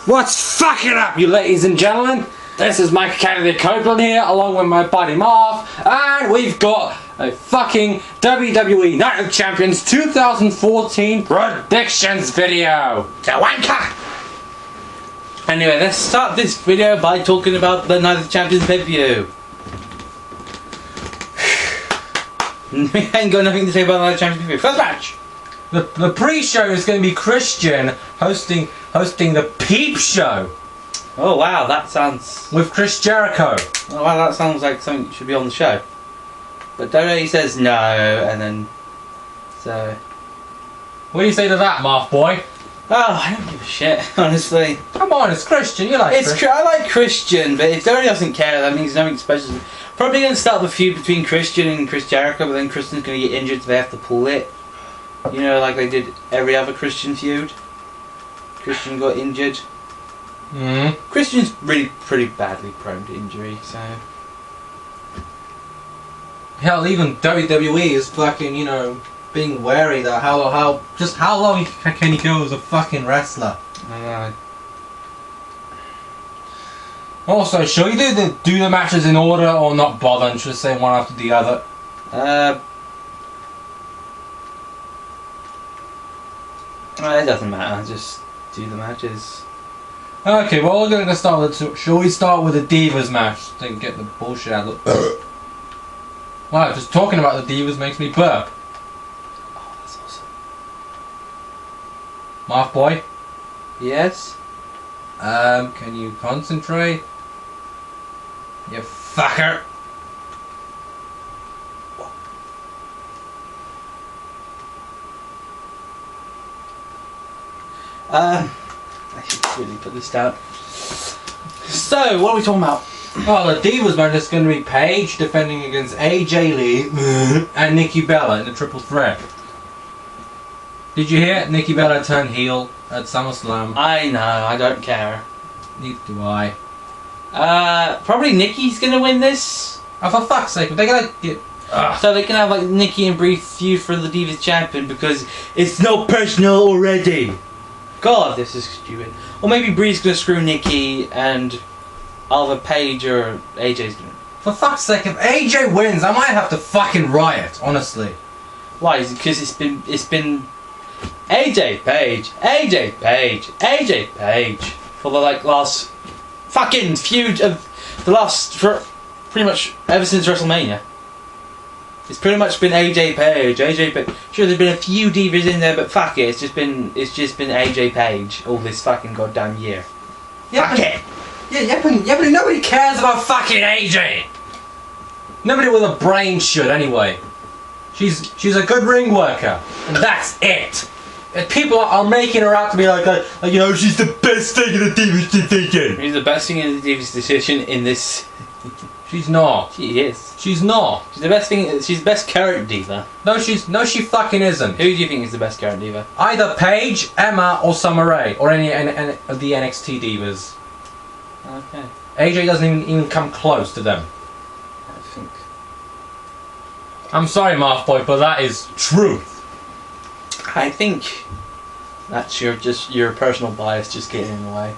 What's fucking up, you ladies and gentlemen? This is Mike Kennedy Copeland here, along with my buddy Marv, and we've got a fucking WWE Night of Champions 2014 predictions video. Tawanka! Anyway, let's start this video by talking about the Night of Champions pay-per-view. We ain't got nothing to say about the Night of Champions pay-per-view. First match! The pre-show is going to be Christian hosting the Peep Show. Oh wow, that sounds... With Chris Jericho. Oh wow, that sounds like something that should be on the show. But WWE says no, and then... So... What do you say to that, Marv boy? Oh, I don't give a shit, honestly. Come on, it's Christian, you like Christian. I like Christian, but if WWE doesn't care, that means nothing special. Probably going to start the feud between Christian and Chris Jericho, but then Christian's going to get injured, so they have to pull it. You know, like they did every other Christian feud. Christian got injured. Christian's really pretty badly prone to injury, so... Hell, even WWE is fucking, you know, being wary that how long can he go as a fucking wrestler? I know. Also, shall we do the matches in order or not bother and just say one after the other? It doesn't matter, just do the matches. Okay, well we're going to start with... Shall we start with the Divas match? Then get the bullshit out of the... Wow, just talking about the Divas makes me burp. Oh, that's awesome. Marv boy? Yes? Can you concentrate? You fucker! I should really put this down. So, what are we talking about? Well, the Divas match is going to be Paige defending against AJ Lee and Nikki Bella in the triple threat. Did you hear? Nikki Bella turned heel at SummerSlam. I know, I don't care. Neither do I. Probably Nikki's gonna win this. Oh, for fuck's sake, they're gonna get... So they can have like Nikki and Brie feud for the Divas champion because it's not personal already. God, this is stupid. Or maybe Brie's gonna screw Nikki and either Paige or AJ's gonna... For fuck's sake, if AJ wins, I might have to fucking riot, honestly. Why? Because it's been AJ Paige, AJ Paige, AJ Paige for the like last fucking feud of the last for pretty much ever since WrestleMania. It's pretty much been AJ Page, AJ Page. Sure, there's been a few divas in there, but fuck it, it's just been AJ Page all this fucking goddamn year. Yeah, fuck it. Yeah, but nobody cares about fucking AJ. Nobody with a brain should anyway. She's a good ring worker, and that's it. And people are making her out to be like you know, she's the best thing in the Divas division. She's the best thing in the Divas division in this. She's not. She is. She's not. She's the best thing. She's the best current diva. No, she fucking isn't. Who do you think is the best current diva? Either Paige, Emma, or Summer Rae, or any of the NXT divas. Okay. AJ doesn't even come close to them. I think. I'm sorry, Marv boy, but that is truth. I think that's your personal bias just getting in the way.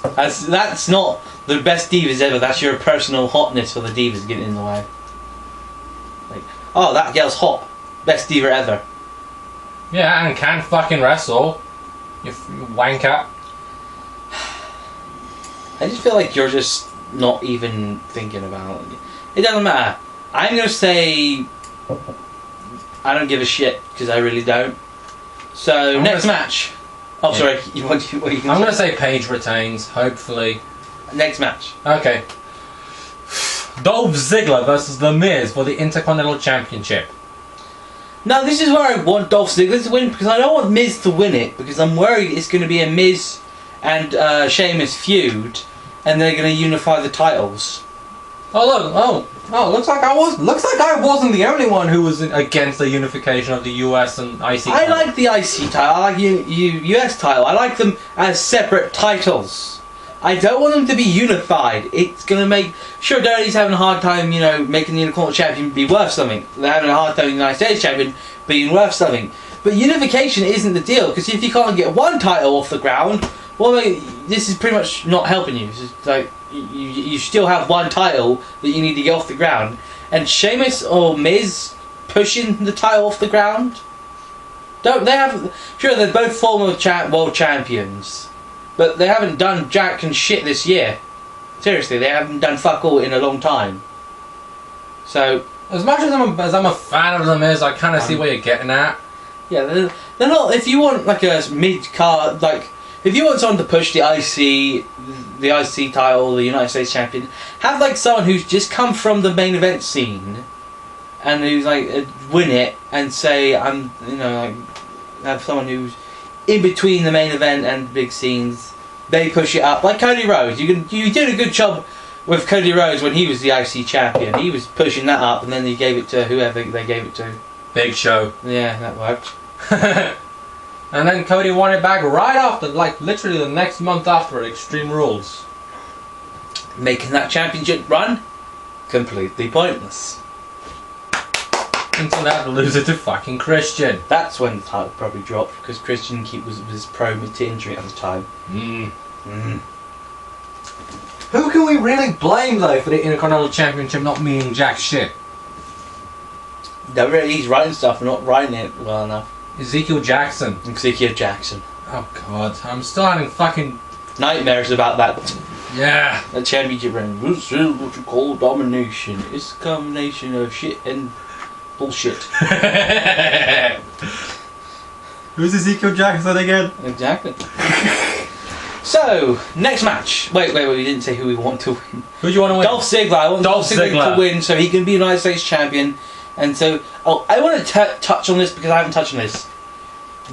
That's not the best divas ever. That's your personal hotness for the divas getting in the way. Like, oh, that girl's hot, best diva ever. Yeah, and can fucking wrestle. You wanker. I just feel like you're just not even thinking about it. It doesn't matter. I'm gonna say I don't give a shit because I really don't. So next match. Oh, yeah. Sorry. What are you I'm gonna say Paige retains. Hopefully. Next match. Okay. Dolph Ziggler versus The Miz for the Intercontinental Championship. Now this is where I want Dolph Ziggler to win because I don't want Miz to win it because I'm worried it's going to be a Miz and Sheamus feud, and they're going to unify the titles. Oh look! Oh! Looks like I wasn't the only one who was against the unification of the US and IC. I like the IC title. I like US title. I like them as separate titles. I don't want them to be unified. It's going to make... Sure, WWE's having a hard time, you know, making the Intercontinental Champion be worth something. They're having a hard time in the United States Champion being worth something. But unification isn't the deal, because if you can't get one title off the ground, Well, like, this is pretty much not helping you. It's just like you still have one title that you need to get off the ground, and Sheamus or Miz pushing the title off the ground. Don't they have? Sure, they're both former world champions, but they haven't done jack and shit this year. Seriously, they haven't done fuck all in a long time. So, as much as I'm a fan of The Miz, I kind of see what you're getting at. Yeah, they're not. If you want like a mid card, like if you want someone to push the IC title, the United States champion, have like someone who's just come from the main event scene, and who's like win it and say I'm, like have someone who's in between the main event and the big scenes. They push it up like Cody Rhodes. You did a good job with Cody Rhodes when he was the IC champion. He was pushing that up, and then he gave it to whoever they gave it to. Big Show. Yeah, that worked. And then Cody won it back right after, like literally the next month after at Extreme Rules. Making that championship run completely pointless. Until they had to lose it to fucking Christian. That's when the title probably dropped, because Christian was prone to injury at the time. Who can we really blame though for the Intercontinental Championship not meaning jack shit? He's writing stuff and not writing it well enough. Ezekiel Jackson. Oh god, I'm still having fucking nightmares about that. Yeah. That championship reign. This is what you call domination. It's a combination of shit and bullshit. Who's Ezekiel Jackson again? Exactly. So, next match. Wait, we didn't say who we want to win. Who do you want to win? Dolph Ziggler. I want Dolph Ziggler to win so he can be United States champion. And so, I want to touch on this because I haven't touched on this.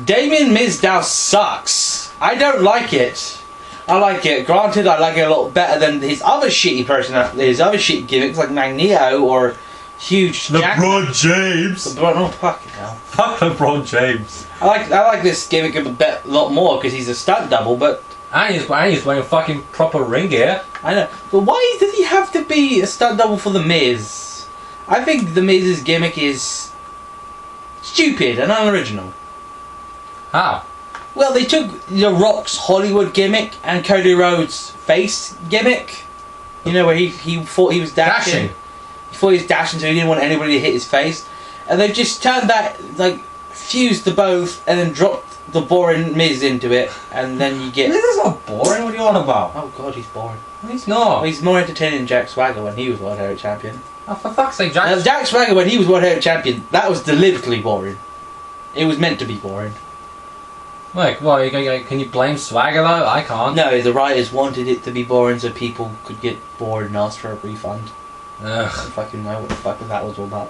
Damien Mizdow sucks. I don't like it. I like it. Granted, I like it a lot better than his other shitty his other shitty gimmicks like Magneto or Huge LeBron James. Oh, fucking hell. Fuck LeBron James. I like this gimmick a lot more because he's a stunt double, but. And he's wearing fucking proper ring gear. I know. But why does he have to be a stunt double for The Miz? I think The Miz's gimmick is stupid and unoriginal. How? Well, they took The Rock's Hollywood gimmick and Cody Rhodes' face gimmick. You know, where he thought he was dashing. He thought he was dashing, so he didn't want anybody to hit his face. And they've just turned that, like, fused the both and then dropped the boring Miz into it, and then you get... Miz is not boring, what are you on about? Oh god, he's boring. He's not. Well, he's more entertaining than Jack Swagger when he was World Heavyweight Champion. Oh, for fuck's sake, Jack... Jack Swagger when he was World Heavyweight Champion, that was deliberately boring. It was meant to be boring. Like, well, can you blame Swagger though? I can't. No, the writers wanted it to be boring so people could get bored and ask for a refund. Ugh. I don't fucking know what the fuck that was all about.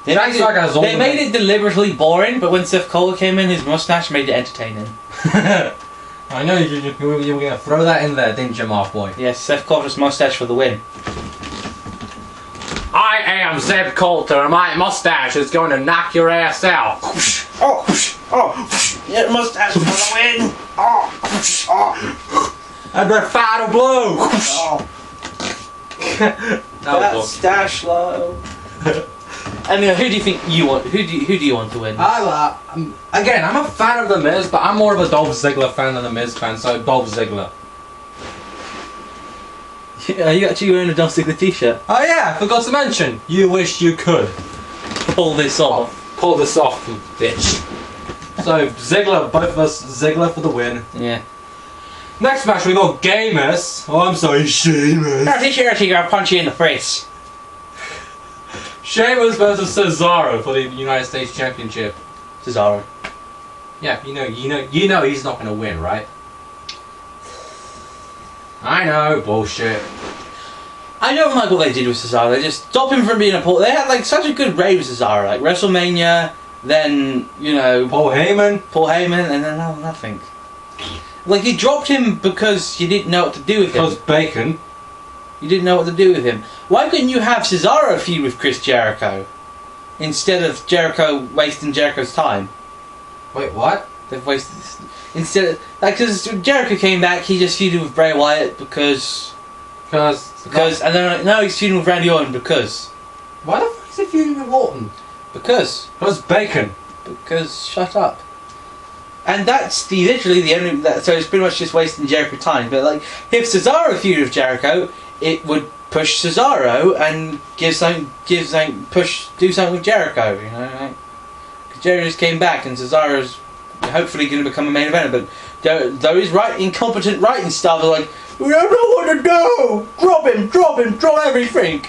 They made it deliberately boring, but when Seth Rollins came in, his mustache made it entertaining. I know you were going to throw that in there, didn't you, Mark Boy? Yes, Seth Rollins' mustache for the win. I am Zeb Coulter, and my mustache is going to knock your ass out. Yeah, mustache for the win. And the final blow. That's stash low. Anyway, who do you think you want? Who do you want to win? Again, I'm a fan of The Miz, but I'm more of a Dolph Ziggler fan than a Miz fan, so Dolph Ziggler. Are you actually wearing a Dolph Ziggler t-shirt? Oh yeah, I forgot to mention. You wish you could. Pull this off. Pull this off, you bitch. So, Ziggler, both of us, Ziggler for the win. Yeah. Next match, we got Sheamus. Oh, I'm sorry, Sheamus. I'll punch you in the face. Sheamus versus Cesaro for the United States Championship. Cesaro. Yeah, you know he's not going to win, right? I know, bullshit. I don't like what they did with Cesaro. They just stopped him from being a Paul. They had like such a good reign with Cesaro, like WrestleMania, then Paul Heyman, and then nothing. Like you dropped him because you didn't know what to do with him. Because bacon. You didn't know what to do with him. Why couldn't you have Cesaro feud with Chris Jericho instead of Jericho wasting Jericho's time? Wait, what? They've wasted this. Instead of because Jericho came back, he just feuded with Bray Wyatt because and then now he's feuding with Randy Orton because. Why the fuck is he feuding with Orton? Because bacon. Because shut up. And that's literally the only. So it's pretty much just wasting Jericho time. But like, if Cesaro feuded with Jericho, it would push Cesaro and do something with Jericho. You know, like, 'cause Jericho just came back and Cesaro's hopefully going to become a main eventer. But those incompetent writing staff are like, we don't know what to do. Drop him, drop everything.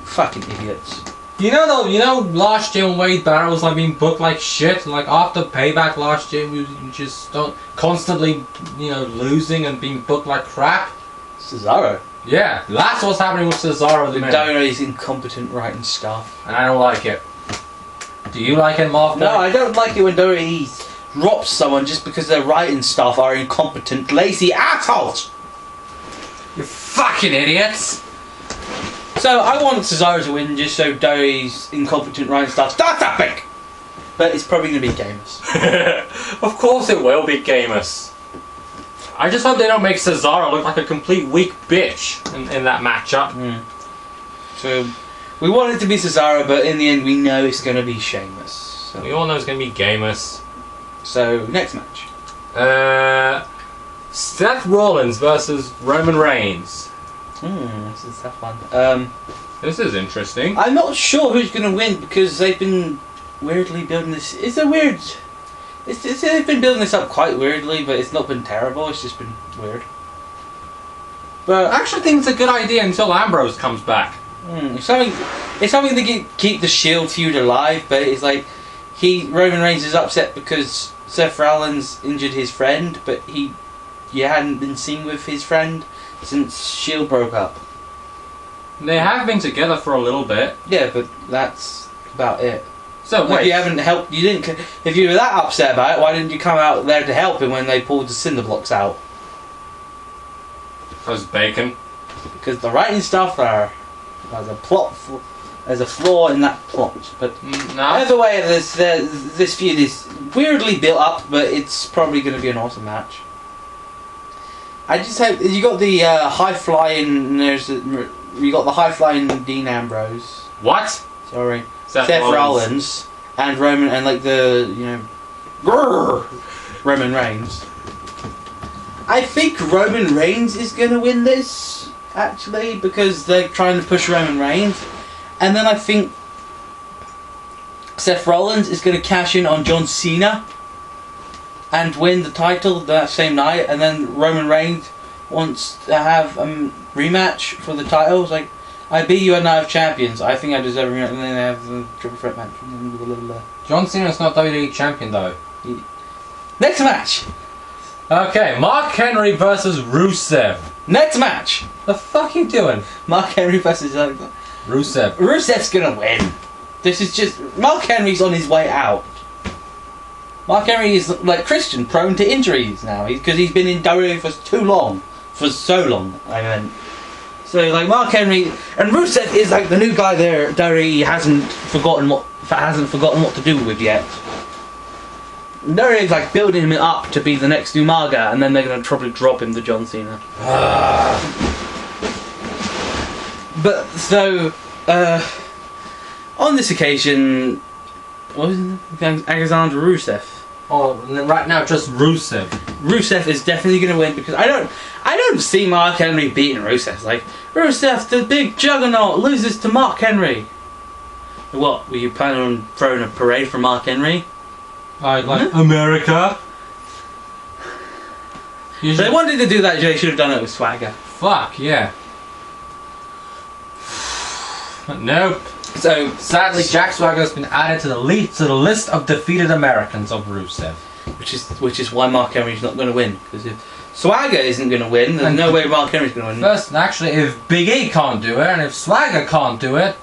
Fucking idiots. You know, last year when Wade Barrett was like being booked like shit, like after Payback last year, we just don't constantly, losing and being booked like crap. Cesaro. Yeah, that's what's happening with Cesaro at the minute. Dono's incompetent writing stuff. And I don't like it. Do you like it, Mark? No, I don't like it when Dono drops someone just because their writing staff are incompetent, lazy assholes. You fucking idiots. So I want Cesaro to win just so Dory's incompetent writing staff starts upping. But it's probably going to be Gamers. Of course it will be Gamers. I just hope they don't make Cesaro look like a complete weak bitch in that matchup. So we want it to be Cesaro, but in the end we know it's going to be Sheamus. So. We all know it's going to be Gamers. So next match. Seth Rollins versus Roman Reigns. This is a tough one. This is interesting. I'm not sure who's going to win because they've been weirdly building this. They've been building this up quite weirdly, but it's not been terrible. It's just been weird. But I actually think it's a good idea until Ambrose comes back. It's something to keep the Shield feud alive, but it's like Roman Reigns is upset because Seth Rollins injured his friend, but he hadn't been seen with his friend since Shield broke up. They have been together for a little bit. Yeah, but that's about it. So wait, if you haven't helped, if you were that upset about it, why didn't you come out there to help him when they pulled the cinder blocks out? because bacon. Because the writing stuff there's a flaw in that plot. But No. either way, this feud is weirdly built up, but it's probably going to be an awesome match. I just hope you got the high flying. You got the high flying Dean Ambrose. What? Sorry, Seth Rollins and Roman and Roman Reigns. I think Roman Reigns is going to win this actually because they're trying to push Roman Reigns, and then I think Seth Rollins is going to cash in on John Cena and win the title that same night, and then Roman Reigns wants to have a rematch for the title. It's like, I beat you at Night of Champions. I think I deserve a rematch, and then they have the triple threat match. John Cena's not WWE champion though. Next match. Okay, Mark Henry versus Rusev. Next match. The fuck you doing? Mark Henry versus Rusev. Rusev's gonna win. This is just Mark Henry's on his way out. Mark Henry is like Christian, prone to injuries now because he's been in WWE for so long. I meant. So like Mark Henry and Rusev is like the new guy there. WWE hasn't forgotten what to do with yet. WWE is like building him up to be the next Umaga, and then they're gonna probably drop him to John Cena. But so on this occasion, what was his name? Alexander Rusev. Oh, and then right now just Rusev. Rusev is definitely going to win because I don't see Mark Henry beating Rusev. Like Rusev, the big juggernaut, loses to Mark Henry. What were you planning on throwing a parade for Mark Henry? America. If they wanted to do that, they should have done it with Swagger. Fuck yeah. Nope. So sadly, Jack Swagger has been added to the list of defeated Americans of Rusev, which is why Mark Henry's not going to win. Because if Swagger isn't going to win, there's no way Mark Henry's going to win. First, actually, if Big E can't do it, and if Swagger can't do it,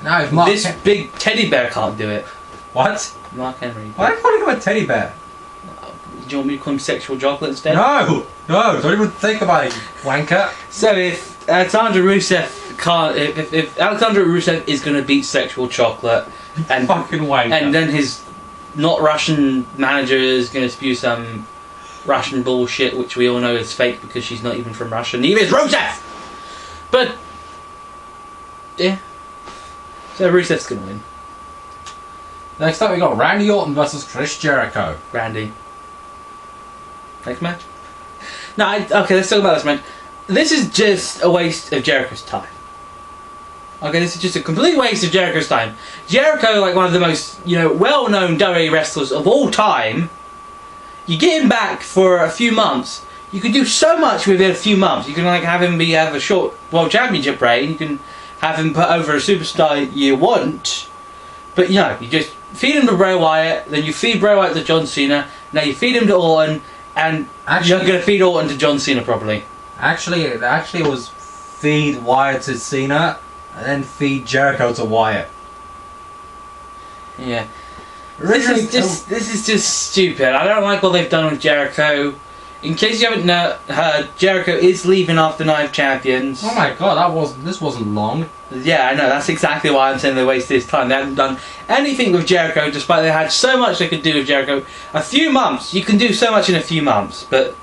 now if this big teddy bear can't do it. What? Mark Henry. Why are you calling him a teddy bear? Do you want me to call him sexual chocolate instead? No, don't even think about it, wanker. So if Alexander Rusev can't, if Alexander Rusev is going to beat Sexual Chocolate, and fucking wanker, and then his not Russian manager is going to spew some Russian bullshit, which we all know is fake because she's not even from Russia. Neither is Rusev. But yeah, so Rusev's going to win. Next up, we got Randy Orton versus Chris Jericho. Randy. Next match? No, okay, let's talk about this match. This is just a waste of Jericho's time. Okay, this is just a complete waste of Jericho's time. Jericho, like one of the most, well-known WWE wrestlers of all time. You get him back for a few months. You can do so much within a few months. You can have him have a short World Championship reign. You can have him put over a superstar you want. But you just feed him to Bray Wyatt, then you feed Bray Wyatt to John Cena. Now you feed him to Orton, and you're going to feed Orton to John Cena probably. Actually, it was feed Wyatt to Cena, and then feed Jericho to Wyatt. Yeah. This is just stupid. I don't like what they've done with Jericho. In case you haven't heard, Jericho is leaving after Night of Champions. Oh my god, this wasn't long. Yeah, I know. That's exactly why I'm saying they wasted his time. They haven't done anything with Jericho, despite they had so much they could do with Jericho. A few months. You can do so much in a few months, but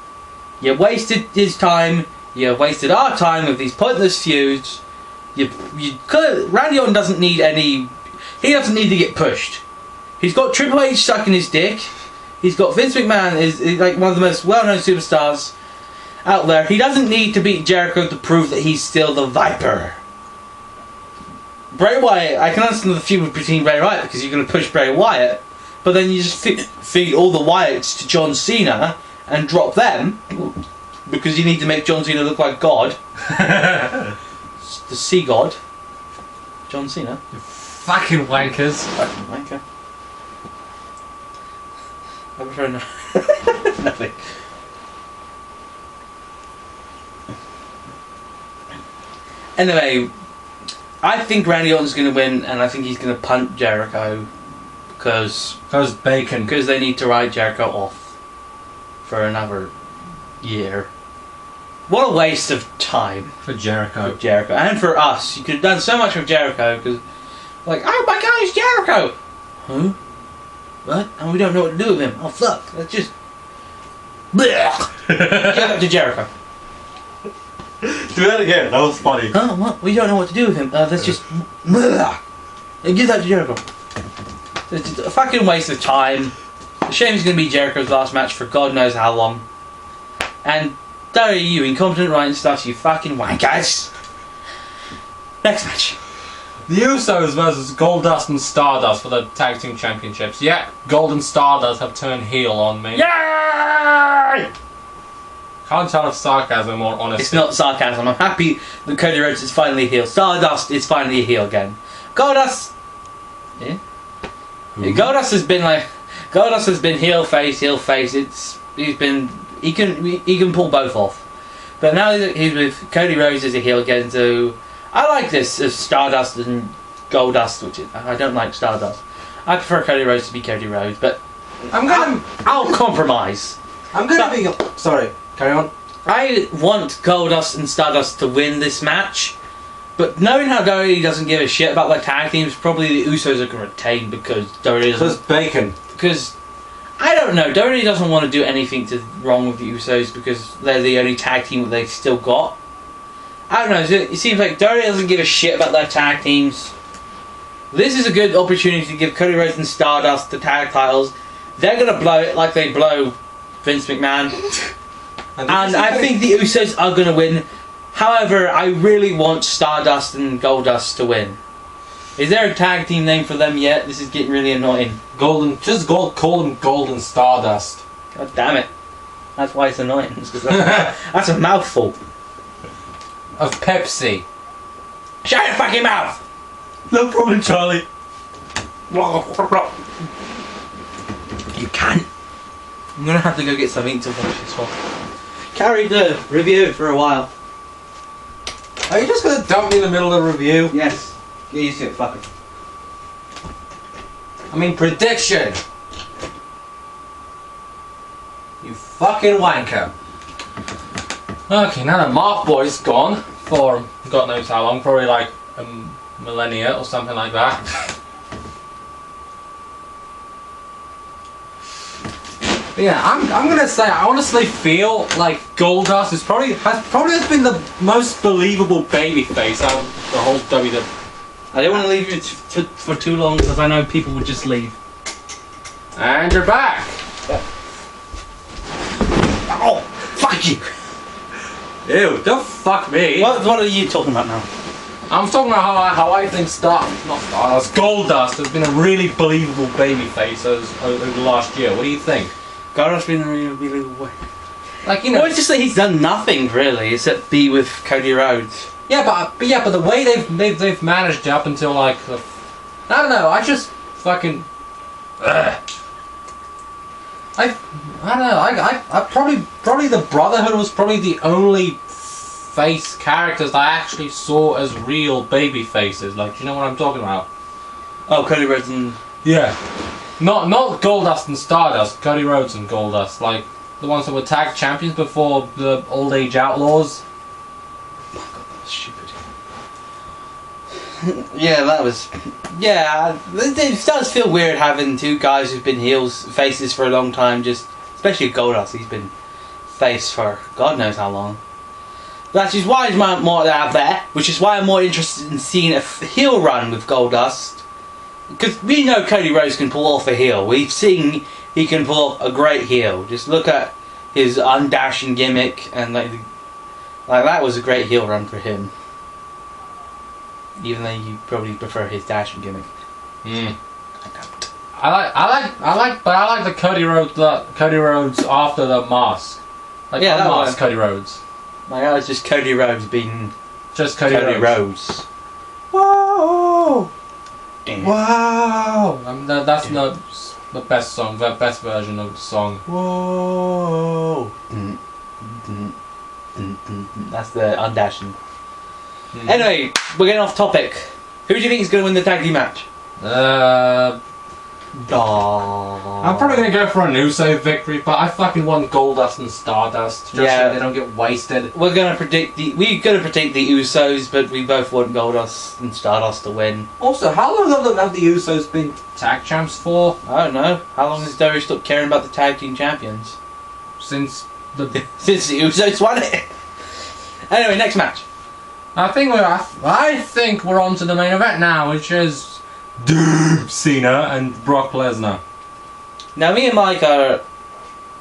you wasted his time. You wasted our time with these pointless feuds. Randy Orton doesn't need any. He doesn't need to get pushed. He's got Triple H sucking his dick. He's got Vince McMahon is like one of the most well-known superstars out there. He doesn't need to beat Jericho to prove that he's still the Viper. Bray Wyatt, I can understand the feud between Bray Wyatt because you're going to push Bray Wyatt, but then you just feed all the Wyatts to John Cena and drop them because you need to make John Cena look like God. The sea god. John Cena. You fucking wankers. Fucking wanker. I prefer nothing. Anyway, I think Randy Orton's going to win, and I think he's going to punt Jericho because bacon. Because they need to write Jericho off for another year. What a waste of time for Jericho. And for us. You could have done so much with Jericho because, oh my god, it's Jericho. Who? What? And we don't know what to do with him. Oh fuck! Let's just give that to Jericho. Do that again. That was funny. Oh, what? We don't know what to do with him. Let's just and give that to Jericho. It's just a fucking waste of time. The shame it's going to be Jericho's last match for God knows how long. And Derry, you incompetent writing stuff, you fucking wankers. Next match. The Usos versus Goldust and Stardust for the Tag Team Championships. Yeah, Gold and Stardust have turned heel on me. Yay! Can't tell if sarcasm or honesty. It's not sarcasm. I'm happy that Cody Rhodes is finally heel. Stardust is finally a heel again. Goldust... Yeah? Goldust has been heel face. He can pull both off. But now he's with Cody Rhodes as a heel again, so I like this as Stardust and Goldust, which I don't like Stardust. I prefer Cody Rhodes to be Cody Rhodes, but I'll compromise. Sorry, carry on. I want Goldust and Stardust to win this match, but knowing how WWE doesn't give a shit about their tag teams, probably the Usos are going to retain because WWE doesn't... Because bacon. Because, I don't know, WWE doesn't want to do anything wrong with the Usos because they're the only tag team that they've still got. I don't know, it seems like WWE doesn't give a shit about their tag teams. This is a good opportunity to give Cody Rhodes and Stardust the tag titles. They're going to blow it like they blow Vince McMahon. And I think the Usos are going to win. However, I really want Stardust and Goldust to win. Is there a tag team name for them yet? This is getting really annoying. Call them Golden Stardust. God damn it. That's why it's annoying. That's a mouthful. Of Pepsi. Shut your fucking mouth! No problem, Charlie. You can't. I'm gonna have to go get something to finish this one. Carry the review for a while. Are you just gonna dump me in the middle of the review? Yes. Get used to it, fucker. I mean, prediction! You fucking wanker. Okay, now the Mark Boy's gone for God knows how long, probably like a millennia or something like that. But yeah, I'm gonna say I honestly feel like Goldust has probably been the most believable babyface out of the whole WWE. I don't want to leave you for too long because I know people would just leave. And you're back. Oh, fuck you! Ew, don't fuck me. What are you talking about now? I'm talking about how I think Goldust has been a really believable babyface over the last year. What do you think? Goldust's been a really believable. Like, you know. Well, it's just that he's done nothing really except be with Cody Rhodes. Yeah, but the way they've managed it up until like I don't know. I just fucking. I don't know. I probably the Brotherhood was probably the only face characters that I actually saw as real baby faces. Like, do you know what I'm talking about? Oh, Cody Rhodes and yeah, not Goldust and Stardust. Cody Rhodes and Goldust, like the ones that were tag champions before the Old Age Outlaws. Oh my god, that was stupid. Yeah, that was. Yeah, it does feel weird having two guys who've been faces for a long time. Just especially Goldust, he's been face for God knows how long. That's just why I'm more out there, which is why I'm more interested in seeing a heel run with Goldust. Because we know Cody Rhodes can pull off a heel. We've seen he can pull off a great heel. Just look at his undashing gimmick, and like that was a great heel run for him. Even though you probably prefer his dashing gimmick. I don't. I like the Cody Rhodes after the mask. Like, yeah, unmasked Cody Rhodes. Like, that was just Cody Rhodes being just Cody Rhodes. Whoa! Wow! That's not the best song, the best version of the song. Whoa! That's the undashing. Anyway, we're getting off topic. Who do you think is going to win the tag team match? I'm probably going to go for an Uso victory, but I fucking want Goldust and Stardust just so they don't get wasted. We're going to predict the Usos, but we both want Goldust and Stardust to win. Also, how long have the Usos been tag champs for? I don't know. How long has WWE stopped caring about the tag team champions? Since the Usos won it. Anyway, next match. I think we're on to the main event now, which is Cena and Brock Lesnar. Now, me and Mike are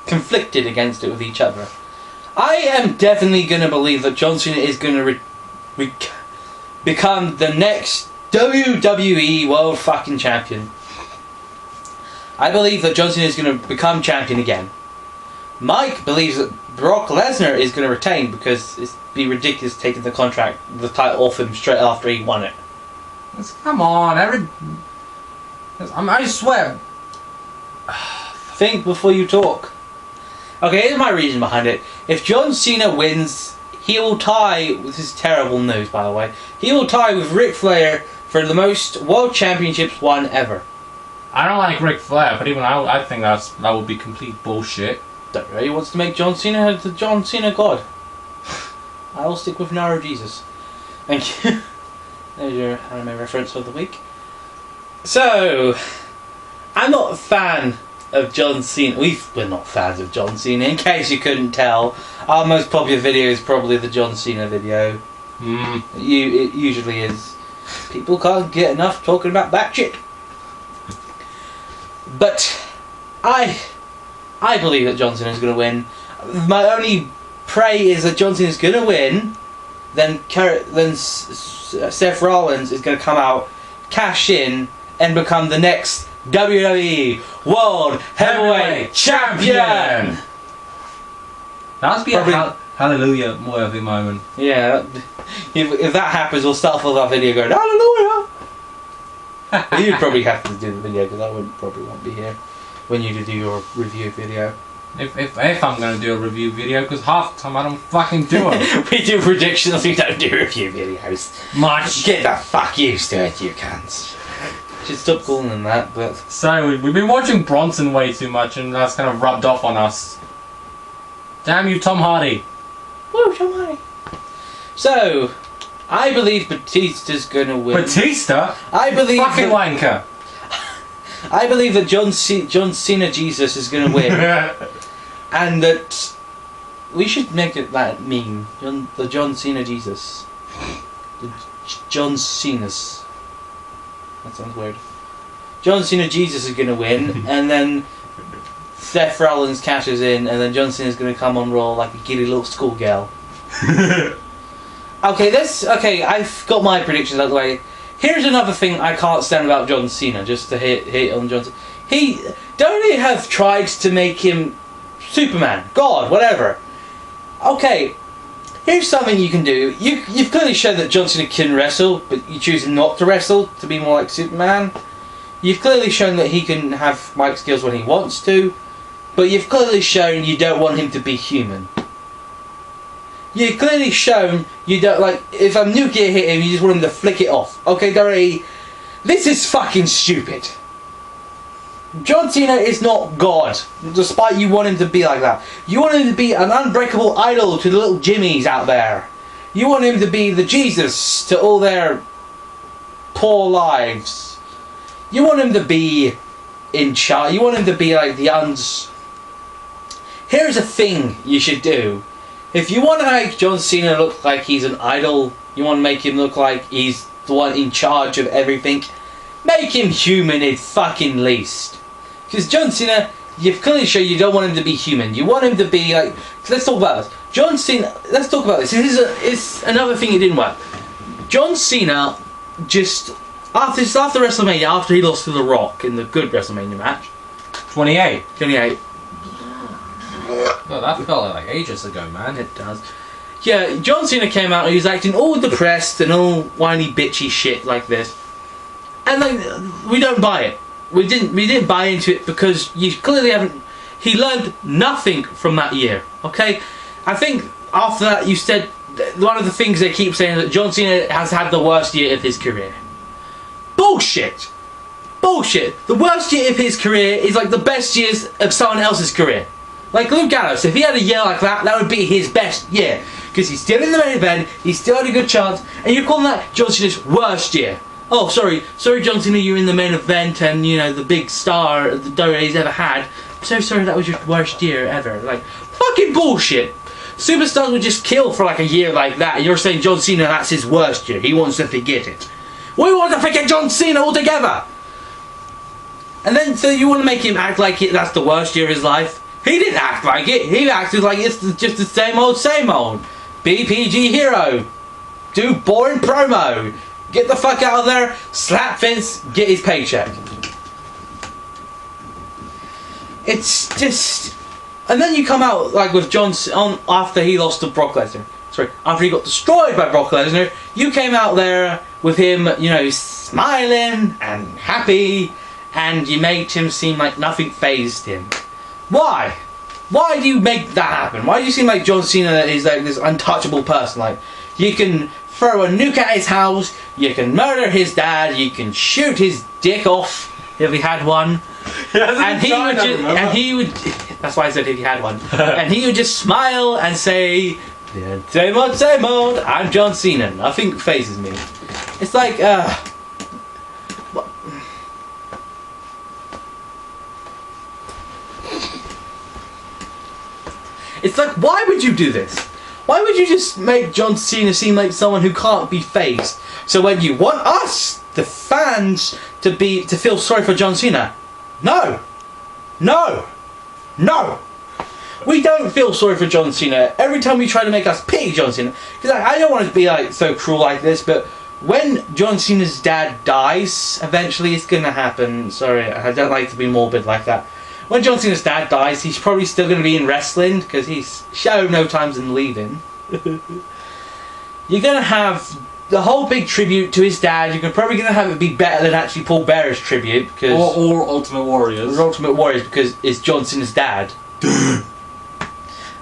conflicted against it with each other. I am definitely going to believe that John Cena is going to become the next WWE World fucking Champion. I believe that John Cena is going to become champion again. Mike believes that Brock Lesnar is going to retain because it'd be ridiculous taking the title off him straight after he won it. Come on, I swear. Think before you talk. Okay, here's my reason behind it. If John Cena wins, he will tie, this is terrible news by the way, he will tie with Ric Flair for the most World Championships won ever. I don't like Ric Flair, but even I think that would be complete bullshit. WWE wants to make John Cena the John Cena God. I will stick with Naro Jesus. Thank you. There's your anime reference of the week. So, I'm not a fan of John Cena. We're not fans of John Cena, in case you couldn't tell. Our most popular video is probably the John Cena video. It usually is. People can't get enough talking about that shit. But, I believe that John Cena is going to win. My only pray is that John Cena is going to win. Then Seth Rollins is going to come out, cash in, and become the next WWE World Heavyweight Champion. That would be a hallelujah worthy moment. Yeah, if that happens, we'll start off our video going hallelujah. You'd probably have to do the video because I probably won't be here when you do your review video. If I'm going to do a review video, because half the time I don't fucking do it. We do predictions, we don't do review videos. Much. Get the fuck used to it, you cunts. Should stop calling them that, but... So, we've been watching Bronson way too much, and that's kind of rubbed off on us. Damn you, Tom Hardy. Woo, Tom Hardy. So, I believe Batista's going to win. Batista? I believe... Fucking wanker. I believe that John Cena Jesus is going to win. And that we should make it that meme. The John Cena Jesus. The John Cena's. That sounds weird. John Cena Jesus is going to win, and then Seth Rollins cashes in, and then John Cena's going to come on Raw like a giddy little schoolgirl. Okay, I've got my predictions out of the way. Here's another thing I can't stand about John Cena, just to hit on John Cena. They have tried to make him Superman, God, whatever. Okay, here's something you can do. You've clearly shown that John Cena can wrestle, but you choose not to wrestle to be more like Superman. You've clearly shown that he can have mic skills when he wants to, but you've clearly shown you don't want him to be human. You've clearly shown you don't, like, if a nuclear hit him, you just want him to flick it off. Okay, Dorothy, this is fucking stupid. John Cena is not God, despite you want him to be like that. You want him to be an unbreakable idol to the little Jimmies out there. You want him to be the Jesus to all their poor lives. You want him to be in charge. You want him to be like the Here's a thing you should do. If you want to make John Cena look like he's an idol, you want to make him look like he's the one in charge of everything, make him human at fucking least. Because John Cena, you've clearly shown you don't want him to be human. You want him to be like... Let's talk about this. John Cena... Let's talk about this. It's another thing that didn't work. John Cena just... After WrestleMania, after he lost to The Rock in the good WrestleMania match... 28. Oh, that felt like ages ago, man. It does. Yeah, John Cena came out and he was acting all depressed and all whiny bitchy shit like this. And like, we don't buy it. We didn't buy into it because you clearly haven't... He learned nothing from that year, okay? I think after that you said... One of the things they keep saying is that John Cena has had the worst year of his career. Bullshit! Bullshit! The worst year of his career is like the best years of someone else's career. Like Luke Gallows, if he had a year like that, that would be his best year. Because he's still in the main event, he's still had a good chance, and you're calling that John Cena's worst year. Oh, sorry John Cena, you're in the main event and, you know, the big star the WWE's ever had. I'm so sorry that was your worst year ever. Like, fucking bullshit. Superstars would just kill for like a year like that, and you're saying John Cena, that's his worst year. He wants to forget it. We want to forget John Cena altogether! And then, so you want to make him act like that's the worst year of his life? He didn't act like it. He acted like it's just the same old, same old. BPG hero. Do boring promo. Get the fuck out of there. Slap Vince. Get his paycheck. It's just... And then you come out like with John on after he lost to Brock Lesnar. Sorry, after he got destroyed by Brock Lesnar, you came out there with him, you know, smiling and happy, and you made him seem like nothing fazed him. Why? Why do you make that happen? Why do you seem like John Cena is like this untouchable person? Like, you can throw a nuke at his house, you can murder his dad, you can shoot his dick off if he had one, and he would. That's why I said if he had one. And he would just smile and say, yeah, same old. I'm John Cena. Nothing phases me. It's like, It's like, why would you do this? Why would you just make John Cena seem like someone who can't be phased? So when you want us, the fans, to feel sorry for John Cena, no, we don't feel sorry for John Cena. Every time you try to make us pity John Cena, because I don't want to be like so cruel like this, but when John Cena's dad dies, eventually it's gonna happen. Sorry, I don't like to be morbid like that. When John Cena's dad dies, he's probably still going to be in wrestling because he's shown no times in leaving. You're going to have the whole big tribute to his dad. You're probably going to have it be better than actually Paul Bearer's tribute, because or Ultimate Warriors. Or Ultimate Warriors, because it's John Cena's dad.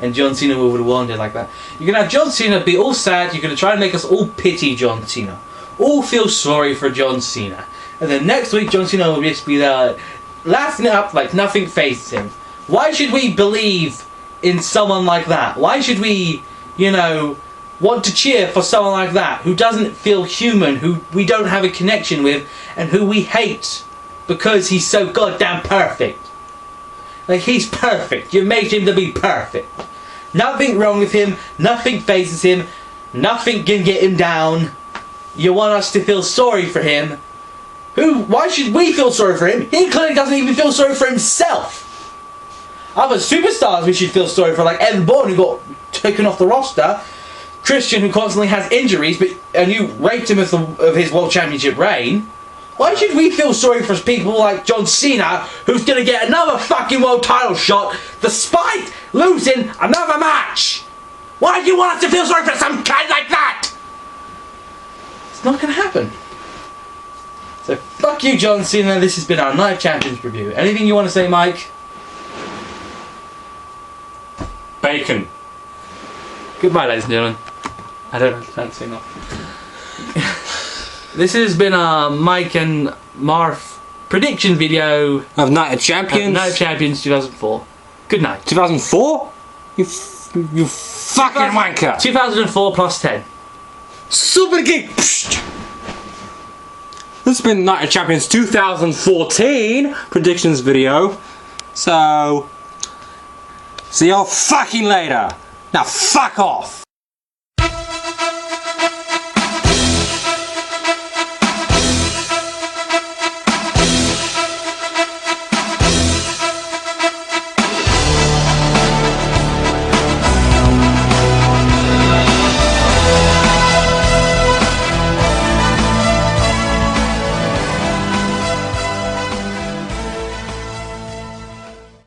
And John Cena would have wanted like that. You're going to have John Cena be all sad. You're going to try and make us all pity John Cena, all feel sorry for John Cena, and then next week John Cena will just be there, laughing it up like nothing fazes him. Why should we believe in someone like that? Why should we, you know, want to cheer for someone like that who doesn't feel human, who we don't have a connection with, and who we hate because he's so goddamn perfect? Like, he's perfect. You made him to be perfect. Nothing wrong with him. Nothing fazes him. Nothing can get him down. You want us to feel sorry for him. Why should we feel sorry for him? He clearly doesn't even feel sorry for himself. Other superstars we should feel sorry for, like Evan Bourne, who got taken off the roster. Christian, who constantly has injuries, and you raped him of his World Championship reign. Why should we feel sorry for people like John Cena, who's going to get another fucking world title shot despite losing another match? Why do you want us to feel sorry for some guy like that? It's not going to happen. So fuck you, John Cena. This has been our Night of Champions review. Anything you want to say, Mike? Bacon. Goodbye, ladies and gentlemen. I don't fancy enough. This has been our Mike and Marv prediction video Of Night of Champions. Night of Champions 2004. Good night. 2004? You fucking wanker. 2004 plus 10. Super geek. Psst. This has been Night of Champions 2014 predictions video. So, see y'all fucking later. Now fuck off.